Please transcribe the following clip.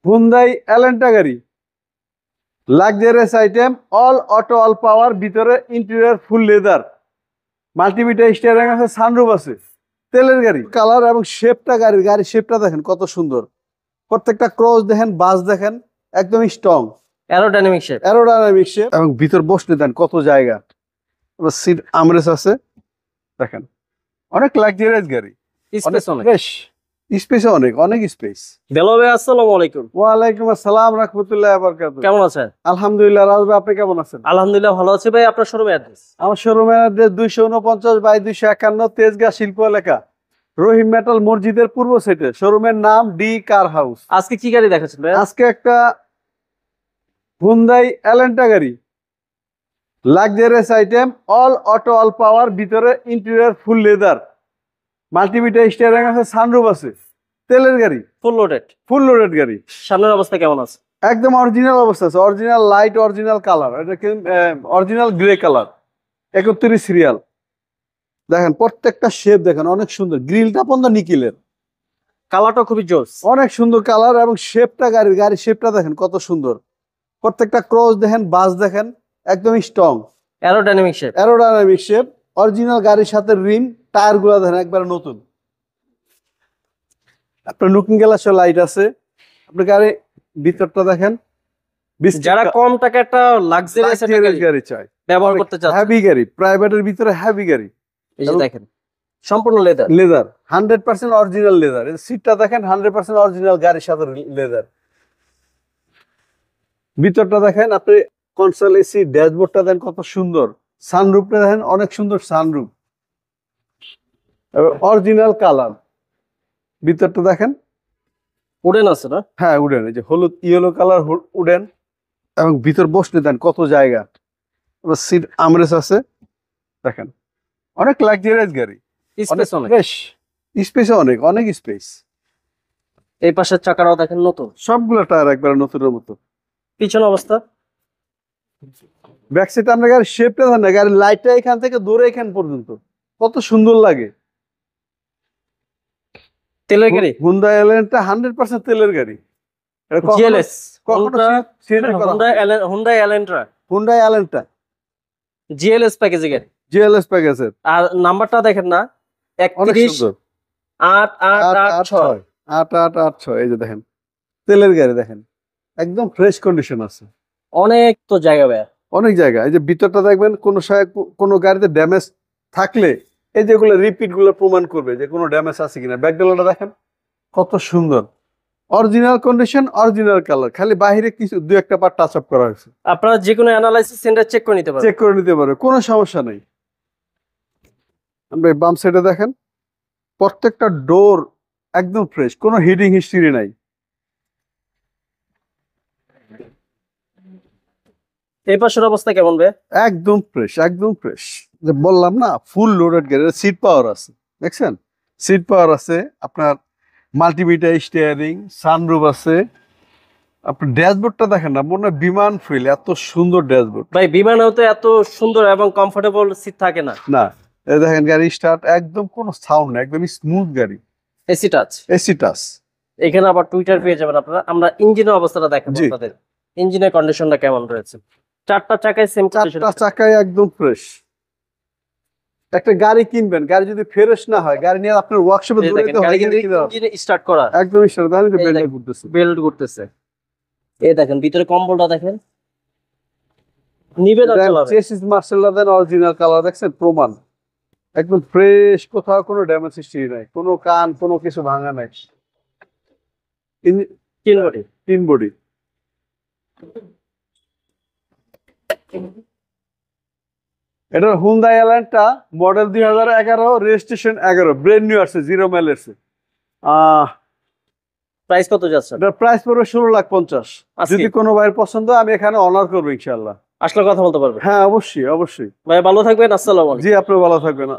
Hyundai Elantra গাড়ি, luxurious item, all auto all power, ভিতরে interior full leather, multimeter steering আছে, sunroof আছে, তেলের গাড়ি। কালার এবং শেপটা গাড়ির শেপটা দেখেন কত সুন্দর। প্রত্যেকটা ক্রস দেখেন, বাস দেখেন, একদম স্ট্রং অ্যারোডাইনামিক শেপ এবং ভিতর বসতে দেন কত জায়গা। সিট আমরেস আছে দেখেন, অনেক লাক্সারিয়াস গাড়ি, স্পেস অনেক ফ্রেশ, স্পেস অনেক স্পেস। বেলাল ভাই আসসালামু আলাইকুম। ওয়ালাইকুম আসসালাম রাহমাতুল্লাহি ওয়া বারাকাতুহু। কেমন আছেন? আলহামদুলিল্লাহ। রাজ ভাই, আপনি কেমন আছেন? আলহামদুলিল্লাহ ভালো আছি ভাই। আপনার শোরুমের অ্যাড্রেস? আমার শোরুমের অ্যাড্রেস 249/251 তেজগাঁ শিল্প এলাকা, রহিম মেটাল মসজিদের পূর্ব সাইডে। শোরুমের নাম ডি কার হাউস। আজকে কি গাড়ি দেখাচ্ছেন ভাই? আজকে একটা হুন্ডাই এলেন্টা গাড়ি, luxurious item, all auto all power, ভিতরে interior full leather, multimeter steering আছে, সানরুফ আছে, তেলের গাড়ি, ফুল লোডেড গাড়ি। সামনের অবস্থা কেমন আছে? একদম অরিজিনাল অবস্থা আছে, অরিজিনাল লাইট, অরিজিনাল কালার, এটা অরিজিনাল গ্রে কালার, 31 সিরিয়াল। দেখেন প্রত্যেকটা শেপ দেখেন অনেক সুন্দর, গ্রিলটা পর্যন্ত নিকিলের, কালারটা খুবই জোস, অনেক সুন্দর কালার এবং শেপটা গাড়ির শেপটা দেখেন কত সুন্দর। প্রত্যেকটা ক্রস দেখেন, বাস দেখেন, একদম স্ট্রং অ্যারোডাইনামিক শেপ। অরিজিনাল গাড়ির সাথে রিম, টায়ার গুলা দেখেন একবার নতুন। আপনার লুকিং গ্লাস লাইট আছে। আপনি গাড়ি ভিতরটা দেখেন, যারা কম টাকা একটা লাক্সারিয়াস গাড়ি চায়, ব্যবহার করতে চায়, হেভি গাড়ি, প্রাইভেটের ভিতরে হেভি গাড়ি। এই যে দেখেন সম্পূর্ণ লেদার 100% অরিজিনাল লেদার। সিটটা দেখেন 100% অরিজিনাল গাড়ির সাথে লেদার। ভিতরটা দেখেন, আপনি কনসোল এসি, ড্যাশবোর্ডটা দেখেন কত সুন্দর, সানরুফটা দেখেন অনেক সুন্দর সানরুফ, অরিজিনাল কালার। ভিতরটা দেখেন উডেন আছে না? হ্যাঁ উডেন, এই যে হলুদ ইয়েলো কালার উডেন এবং ভিতর বসতে দেন কত জায়গা। সিট আমরেস আছে দেখেন, অনেক লাক্সারিয়াস গাড়ি, ফ্রেশ, স্পেস অনেক স্পেস। এই পাশের চাকাটাও দেখেন নতুন, সবগুলো টায়ার একবার নতুনের মতো। পিছন অবস্থা, ব্যাক সাইড আপনার গাড়ির শেপটা দেন না, গাড়ির লাইটটা এখান থেকে দূরে এখান পর্যন্ত কত সুন্দর লাগে। তেলের গাড়ি, হুন্ডাই এলেন্টা 100% তেলের গাড়ি। জিএলএস, হুন্ডাই এলেন্টা জিএলএস প্যাকেজের গাড়ি, জিএলএস প্যাকেজের। আর নাম্বারটা দেখেন না, 31/88886। এই যে দেখেন তেলের গাড়ি দেখেন, একদম ফ্রেশ কন্ডিশন আছে। অনেক তো জায়গা ব্যয়, অনেক জায়গা। এই যে ভিতরটা দেখবেন, কোনো গাড়িতে ড্যামেজ থাকলে এই যেগুলো রিপিট গুলো প্রমাণ করবে যে কোনো ড্যামেজ আছে কিনা। ব্যাকডালাটা দেখেন কত সুন্দর, অরিজিনাল কন্ডিশন, অরিজিনাল কালার, খালি বাইরে কিছু দুই একটা পার্ট টাচ আপ করা হয়েছে। আপনারা যে কোনো অ্যানালাইসিস সেন্টার চেক করে নিতে পারবে, কোনো সমস্যা নেই। আমরা বাম সাইডে দেখেন প্রত্যেকটা ডোর একদম ফ্রেশ, কোনো হিটিং হিস্ট্রি নাই। এই পাশের অবস্থা কেমন ভাই? একদম ফ্রেশ। যে বললাম না ফুল লোডেড গাড়ি, সিট পাওয়ার আছে, দেখছেন সিট পাওয়ার আছে, আপনার মাল্টিমিটার স্টিয়ারিং, সানরুফ আছে। আপনার ড্যাশবোর্ডটা দেখেন না, মনে হয় বিমান ফিল, এত সুন্দর ড্যাশবোর্ড। ভাই বিমানেও তো এত সুন্দর এবং কমফোর্টেবল সিট থাকে না। না, এই দেখেন গাড়ি স্টার্ট, একদম কোনো সাউন্ড না, একদম স্মুথ গাড়ি। AC touch. এখানে আবার টুইটার পেয়ে যাবেন আপনারা। আমরা ইঞ্জিনের অবস্থাটা দেখাবো আপনাদের, ইঞ্জিনের কন্ডিশনটা কেমন রয়েছে। চারটা চাকায় সেম কন্ডিশন, চারটা চাকায় একদম ফ্রেশ। একটা গাড়ি কিনবেন, গাড়ি যদি ফ্রেশ না হয়, গাড়ি নিয়ে আপনার ওয়ার্কশপে দৌড়াতে হয়, গাড়ি কিন্তু ইঞ্জিন স্টার্ট করা একদম স্টার্ট, তাহলে বেল্ট ঘুরতেছে। এই দেখেন ভিতরে কম্বলটা দেখেন, নিবে না চালাবে। চেসিস মার্সেলটা দেন অরিজিনাল কালার, দেখছেন প্রমাণ, একদম ফ্রেশ, কোথাও কোনো ড্যামেজ হিস্ট্রি নাই, কোনো কান কোনো কিছু ভাঙা নাই। তিন বডি। এটা Hyundai Elantra model 2011, registration 11, brand new আসছে, 0 মাইল এসে। প্রাইস কত যাচ্ছে? এটা প্রাইস পড়বে 16,50,000। যদি কোনো ভাইয়ের পছন্দ, আমি এখানে অনার করবো ইনশাআল্লাহ। আসলে কথা বলতে পারবে? হ্যাঁ অবশ্যই। ভাই ভালো থাকবেন, আসসালামু আলাইকুম। জি আপনি ভালো থাকবেন।